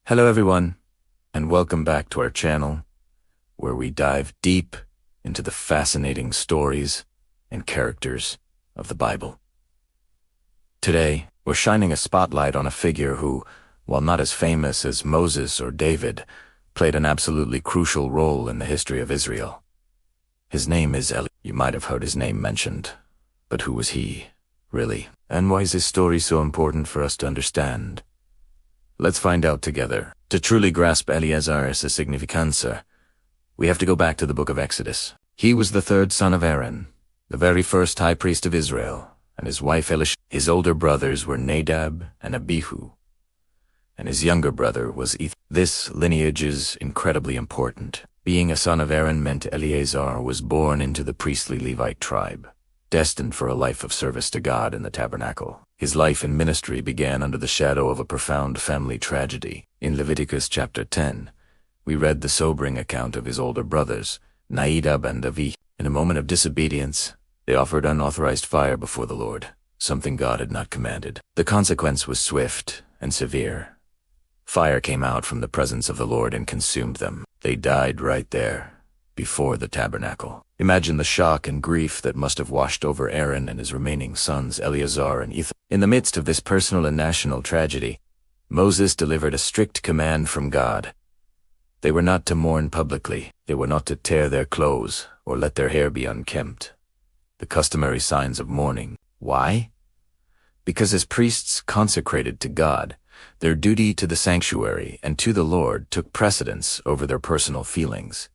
Hello everyone, and welcome back to our channel, where we dive deep into the fascinating stories and characters of the Bible. Today, we're shining a spotlight on a figure who, while not as famous as Moses or David, played an absolutely crucial role in the history of Israel. His name is Eleazar. You might have heard his name mentioned, but who was he, really? And why is his story so important for us to understand? Let's find out together. To truly grasp Eleazar's significance, we have to go back to the book of Exodus. He was the third son of Aaron, the very first high priest of Israel, and his wife Elisha. His older brothers were Nadab and Abihu, and his younger brother was Ethan. This lineage is incredibly important. Being a son of Aaron meant Eleazar was born into the priestly Levite tribe, destined for a life of service to God in the tabernacle. His life and ministry began under the shadow of a profound family tragedy. In Leviticus chapter 10, we read the sobering account of his older brothers, Nadab and Abihu. In a moment of disobedience, they offered unauthorized fire before the Lord, something God had not commanded. The consequence was swift and severe. Fire came out from the presence of the Lord and consumed them. They died right there, before the tabernacle. Imagine the shock and grief that must have washed over Aaron and his remaining sons, Eleazar and Ethan. In the midst of this personal and national tragedy, Moses delivered a strict command from God. They were not to mourn publicly. They were not to tear their clothes or let their hair be unkempt, the customary signs of mourning. Why? Because as priests consecrated to God, their duty to the sanctuary and to the Lord took precedence over their personal feelings.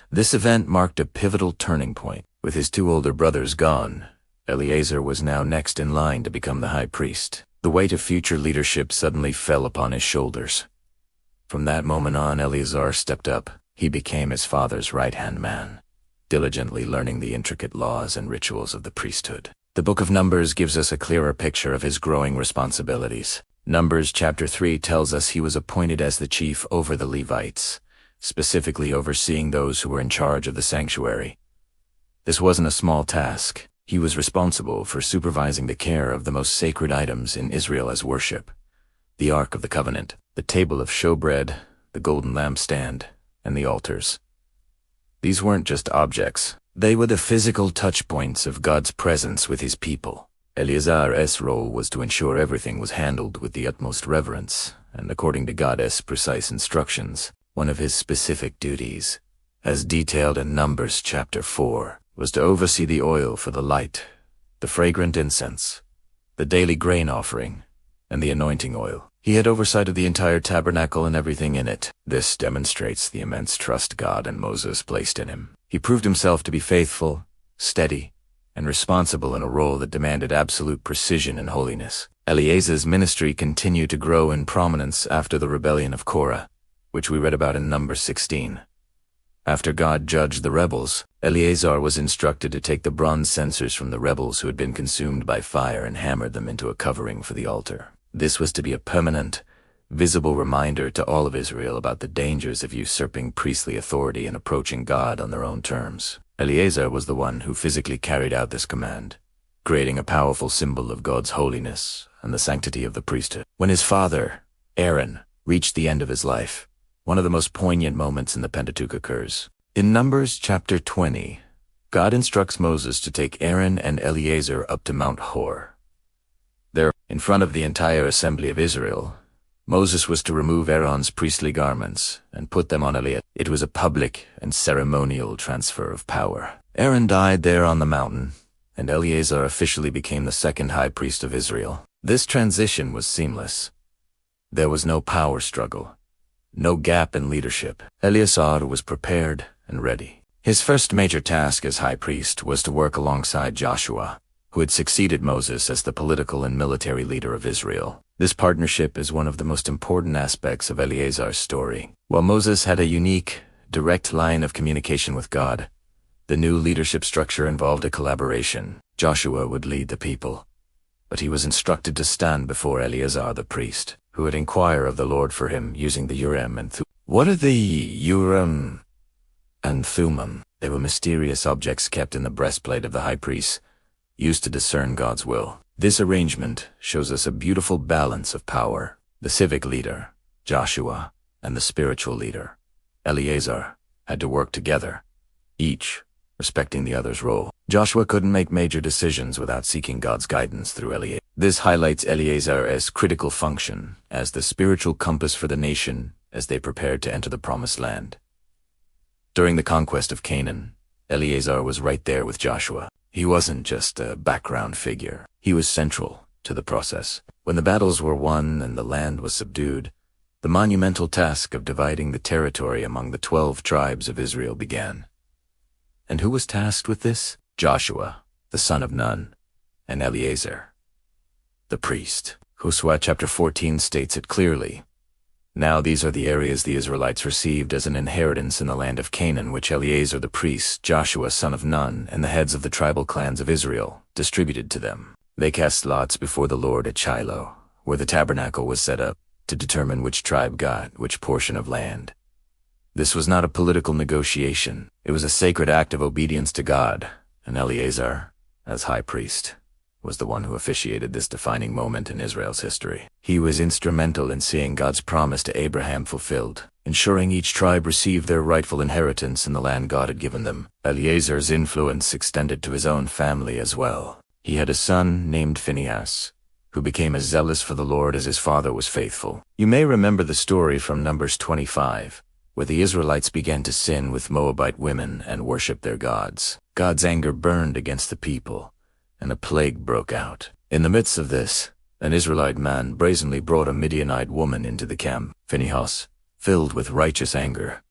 This event marked a pivotal turning point. With his two older brothers gone, Eleazar was now next in line to become the high priest. The weight of future leadership suddenly fell upon his shoulders. From that moment on, Eleazar stepped up. He became his father's right-hand man, diligently learning the intricate laws and rituals of the priesthood. The book of Numbers gives us a clearer picture of his growing responsibilities. Numbers chapter 3 tells us he was appointed as the chief over the Levites, specifically overseeing those who were in charge of the sanctuary. This wasn't a small task. He was responsible for supervising the care of the most sacred items in Israel as worship: the Ark of the Covenant, the table of showbread, the golden lampstand, and the altars. These weren't just objects. They were the physical touchpoints of God's presence with his people. Eleazar's role was to ensure everything was handled with the utmost reverence and according to God's precise instructions. One of his specific duties, as detailed in Numbers chapter 4, was to oversee the oil for the light, the fragrant incense, the daily grain offering, and the anointing oil. He had oversight of the entire tabernacle and everything in it. This demonstrates the immense trust God and Moses placed in him. He proved himself to be faithful, steady, and responsible in a role that demanded absolute precision and holiness. Eleazar's ministry continued to grow in prominence after the rebellion of Korah, which we read about in Numbers 16. After God judged the rebels, Eleazar was instructed to take the bronze censers from the rebels who had been consumed by fire and hammer them into a covering for the altar. This was to be a permanent, visible reminder to all of Israel about the dangers of usurping priestly authority and approaching God on their own terms. Eleazar was the one who physically carried out this command, creating a powerful symbol of God's holiness and the sanctity of the priesthood. When his father, Aaron, reached the end of his life, one of the most poignant moments in the Pentateuch occurs. In Numbers chapter 20, God instructs Moses to take Aaron and Eleazar up to Mount Hor. There, in front of the entire assembly of Israel, Moses was to remove Aaron's priestly garments and put them on Eleazar. It was a public and ceremonial transfer of power. Aaron died there on the mountain, and Eleazar officially became the second high priest of Israel. This transition was seamless. There was no power struggle, no gap in leadership. Eleazar was prepared and ready. His first major task as high priest was to work alongside Joshua, who had succeeded Moses as the political and military leader of Israel. This partnership is one of the most important aspects of Eleazar's story. While Moses had a unique, direct line of communication with God, the new leadership structure involved a collaboration. Joshua would lead the people, but he was instructed to stand before Eleazar the priest, who would inquire of the Lord for him using the Urim and Thummim. What are the Urim and Thummim? They were mysterious objects kept in the breastplate of the high priest, used to discern God's will. This arrangement shows us a beautiful balance of power. The civic leader, Joshua, and the spiritual leader, Eleazar, had to work together, each respecting the other's role. Joshua couldn't make major decisions without seeking God's guidance through Eleazar. This highlights Eleazar's critical function as the spiritual compass for the nation as they prepared to enter the Promised Land. During the conquest of Canaan, Eleazar was right there with Joshua. He wasn't just a background figure. He was central to the process. When the battles were won and the land was subdued, the monumental task of dividing the territory among the 12 tribes of Israel began. And who was tasked with this? Joshua, the son of Nun, and Eleazar, the priest. Joshua chapter 14 states it clearly. Now these are the areas the Israelites received as an inheritance in the land of Canaan, which Eleazar the priest, Joshua son of Nun, and the heads of the tribal clans of Israel distributed to them. They cast lots before the Lord at Shiloh, where the tabernacle was set up, to determine which tribe got which portion of land. This was not a political negotiation. It was a sacred act of obedience to God, and Eleazar, as high priest, was the one who officiated this defining moment in Israel's history. He was instrumental in seeing God's promise to Abraham fulfilled, ensuring each tribe received their rightful inheritance in the land God had given them. Eleazar's influence extended to his own family as well. He had a son named Phinehas, who became as zealous for the Lord as his father was faithful. You may remember the story from Numbers 25, where the Israelites began to sin with Moabite women and worship their gods. God's anger burned against the people, and a plague broke out. In the midst of this, an Israelite man brazenly brought a Midianite woman into the camp. Phinehas, filled with righteous anger,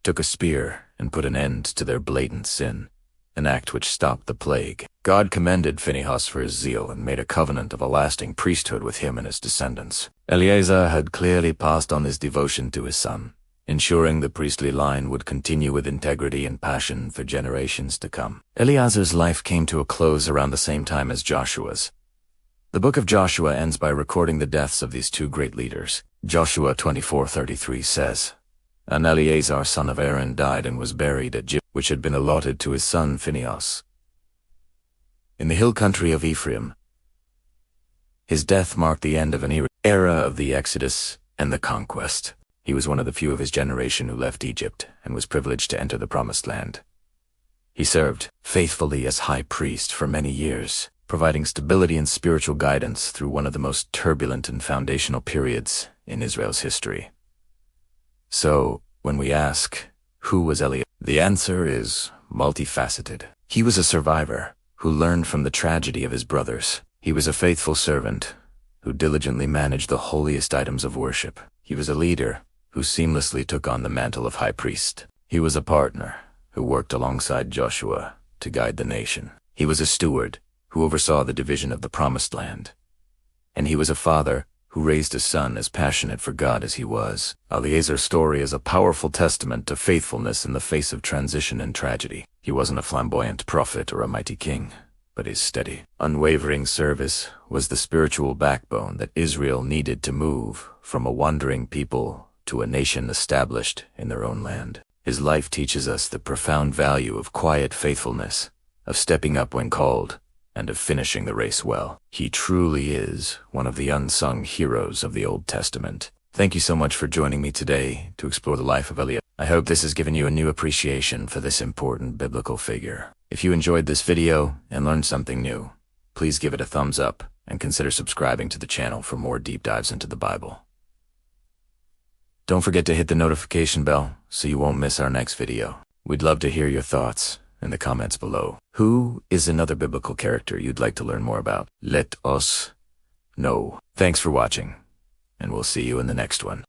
took a spear and put an end to their blatant sin, an act which stopped the plague. God commended Phinehas for his zeal and made a covenant of a lasting priesthood with him and his descendants. Eleazar had clearly passed on his devotion to his son, ensuring the priestly line would continue with integrity and passion for generations to come. Eleazar's life came to a close around the same time as Joshua's. The book of Joshua ends by recording the deaths of these two great leaders. Joshua 24:33 says, "And Eleazar son of Aaron died and was buried at Gibeah, which had been allotted to his son Phinehas, in the hill country of Ephraim." His death marked the end of an era of the Exodus and the conquest. He was one of the few of his generation who left Egypt and was privileged to enter the Promised Land. He served faithfully as high priest for many years, providing stability and spiritual guidance through one of the most turbulent and foundational periods in Israel's history. So, when we ask, who was Eleazar? The answer is multifaceted. He was a survivor who learned from the tragedy of his brothers. He was a faithful servant who diligently managed the holiest items of worship. He was a leader who seamlessly took on the mantle of high priest. He was a partner who worked alongside Joshua to guide the nation. He was a steward who oversaw the division of the Promised Land. And he was a father who raised a son as passionate for God as he was. Eleazar's story is a powerful testament to faithfulness in the face of transition and tragedy. He wasn't a flamboyant prophet or a mighty king, but his steady, unwavering service was the spiritual backbone that Israel needed to move from a wandering people to a nation established in their own land. His life teaches us the profound value of quiet faithfulness, of stepping up when called, and of finishing the race well. He truly is one of the unsung heroes of the Old Testament. Thank you so much for joining me today to explore the life of Eleazar. I hope this has given you a new appreciation for this important biblical figure. If you enjoyed this video and learned something new, please give it a thumbs up and consider subscribing to the channel for more deep dives into the Bible. Don't forget to hit the notification bell so you won't miss our next video. We'd love to hear your thoughts in the comments below. Who is another biblical character you'd like to learn more about? Let us know. Thanks for watching, and we'll see you in the next one.